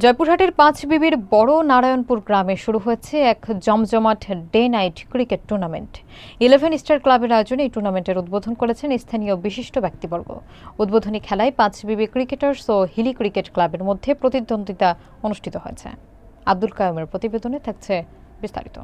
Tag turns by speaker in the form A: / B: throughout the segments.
A: জয়পুরহাটের পাঁচবিবির বড় নারায়ণপুর গ্রামে শুরু হয়েছে এক জমজমাট day night cricket tournament. 11 star ক্লাবের আয়োজনে এই টুর্নামেন্টের উদ্বোধন করেছেন স্থানীয় বিশিষ্ট ব্যক্তিবর্গ। উদ্বোধনী খেলায় পাঁচবিবি ক্রিকেটার্স ও হিলি ক্রিকেট ক্লাবের মধ্যে প্রতিদ্বন্দ্বিতা অনুষ্ঠিত হয়েছে। আব্দুল কায়ুমের প্রতিবেদনে থাকছে বিস্তারিত।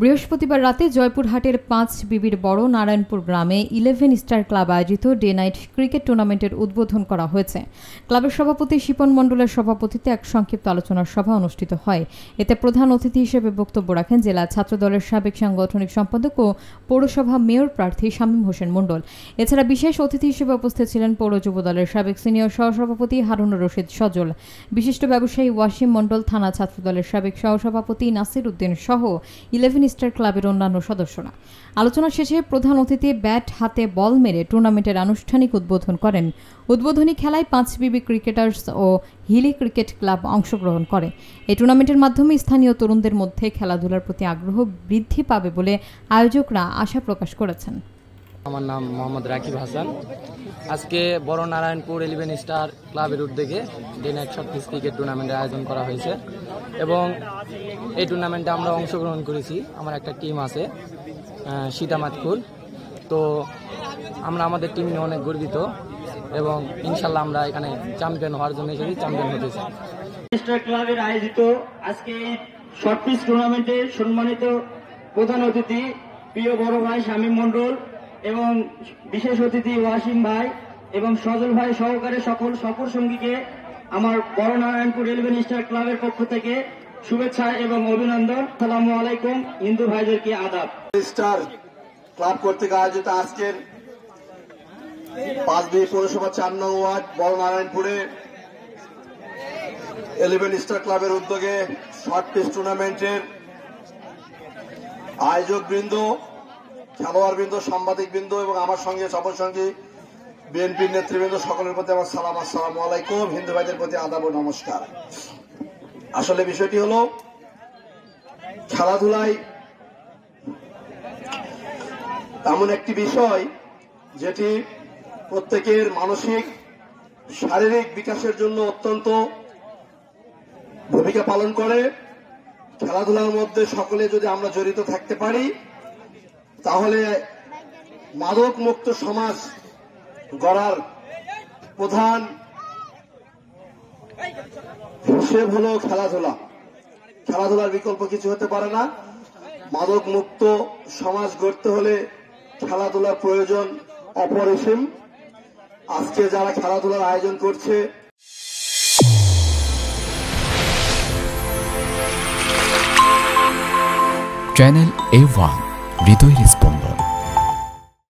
A: বৃহস্পতিবার রাতে জয়পুরহাটের পাঁচবিবির বড় নারায়ণপুর গ্রামে 11 স্টার ক্লাব আয়োজিত ডে নাইট ক্রিকেট টুর্নামেন্টের উদ্বোধন করা হয়েছে। ক্লাবের সভাপতি শিপন মণ্ডলের সভাপতিত্বে এক সংক্ষিপ্ত আলোচনা সভা অনুষ্ঠিত হয়। এতে প্রধান অতিথি হিসেবে বক্তব্য রাখেন জেলা ছাত্রদলের সাবেক সাংগঠনিক সম্পাদক ও পৌরসভা মেয়র প্রার্থী শামীম হোসেন মণ্ডল। এছাড়া বিশেষ অতিথি হিসেবে উপস্থিত ছিলেন পৌর যুব দলের সাবেক সিনিয়র সহসভাপতি হারুনুর রশিদ সজল, বিশিষ্ট ব্যবসায়ী ওয়াসিম মণ্ডল, থানা ছাত্রদলের সাবেক সহসভাপতি নাসির উদ্দিন সহ 11 স্টার ক্লাবের অন্যান্য সদস্যরা। আলোচনা শেষে প্রধান অতিথি ব্যাট হাতে বল মেরে টুর্নামেন্টের আনুষ্ঠানিক উদ্বোধন করেন। উদ্বোধনী খেলায় পাঁচবিবি ক্রিকেটার্স ও হিলি ক্রিকেট ক্লাব অংশগ্রহণ করে। এই টুর্নামেন্টের মাধ্যমে স্থানীয় তরুণদের মধ্যে খেলাধুলার প্রতি আগ্রহ বৃদ্ধি পাবে বলে আয়োজকরা আশা প্রকাশ করেছেন।
B: আমার নাম মোহাম্মদ রাকিব হাসান। আজকে বড় নারায়ণপুর 11 স্টার ক্লাবের উদ্যোগে day night short pitch cricket টুর্নামেন্টের আয়োজন করা হয়েছে এবং এই টুর্নামেন্টে আমরা অংশগ্রহণ করেছি। আমার একটা টিম আছে সীতামাতকুল, তো আমরা আমাদের টিম নিয়ে অনেক গর্বিত এবং ইনশাল্লাহ আমরা এখানে চ্যাম্পিয়ন হওয়ার জন্য এসেছি, চ্যাম্পিয়ন হতে চাই।
C: স্টার ক্লাবের আয়োজিত আজকে এই শর্ট পিচ টুর্নামেন্টে সম্মানিত প্রধান অতিথি প্রিয় বড় ভাই শামীম মণ্ডল এবং বিশেষ অতিথি ওয়াসিম ভাই এবং সজল ভাই সহকারে সকল সফর সঙ্গীকে আমার বড় নারায়ণপুর 11 স্টার ক্লাবের পক্ষ থেকে শুভেচ্ছা এবং অভিনন্দন। আসসালামু আলাইকুম। হিন্দু ভাইদেরকে আদাব।
D: স্টার ক্লাব কর্তৃক আয়োজিত আজকের পাঁচবিবি পৌরসভা 4 নং ওয়ার্ড বড় নারায়ণপুরে 11 স্টার ক্লাবের উদ্যোগে শর্ট পিচ টুর্নামেন্টের আয়োজক বৃন্দ, খেলোয়াড় বৃন্দ, সাংবাদিক বৃন্দ এবং আমার সঙ্গে সফরসঙ্গী বিএনপির নেতৃবৃন্দ সকলের প্রতি আমার সালাম। আসসালামু আলাইকুম। হিন্দু ভাইদের প্রতি আদাব ও নমস্কার। আসলে বিষয়টি হলো খেলাধুলায় এমন একটি বিষয় যেটি প্রত্যেকের মানসিক শারীরিক বিকাশের জন্য অত্যন্ত ভূমিকা পালন করে। খেলাধুলার মধ্যে সকলে যদি আমরা জড়িত থাকতে পারি তাহলে মাদক মুক্ত সমাজ গড়ার প্রধান হিসেব হলো খেলাধুলা। খেলাধুলার বিকল্প কিছু হতে পারে না। মাদক মুক্ত সমাজ গড়তে হলে খেলাধুলার প্রয়োজন অপরিসীম। আজকে যারা খেলাধুলার আয়োজন করছে
E: চ্যানেল A1 হৃদয়ের স্পন্দন।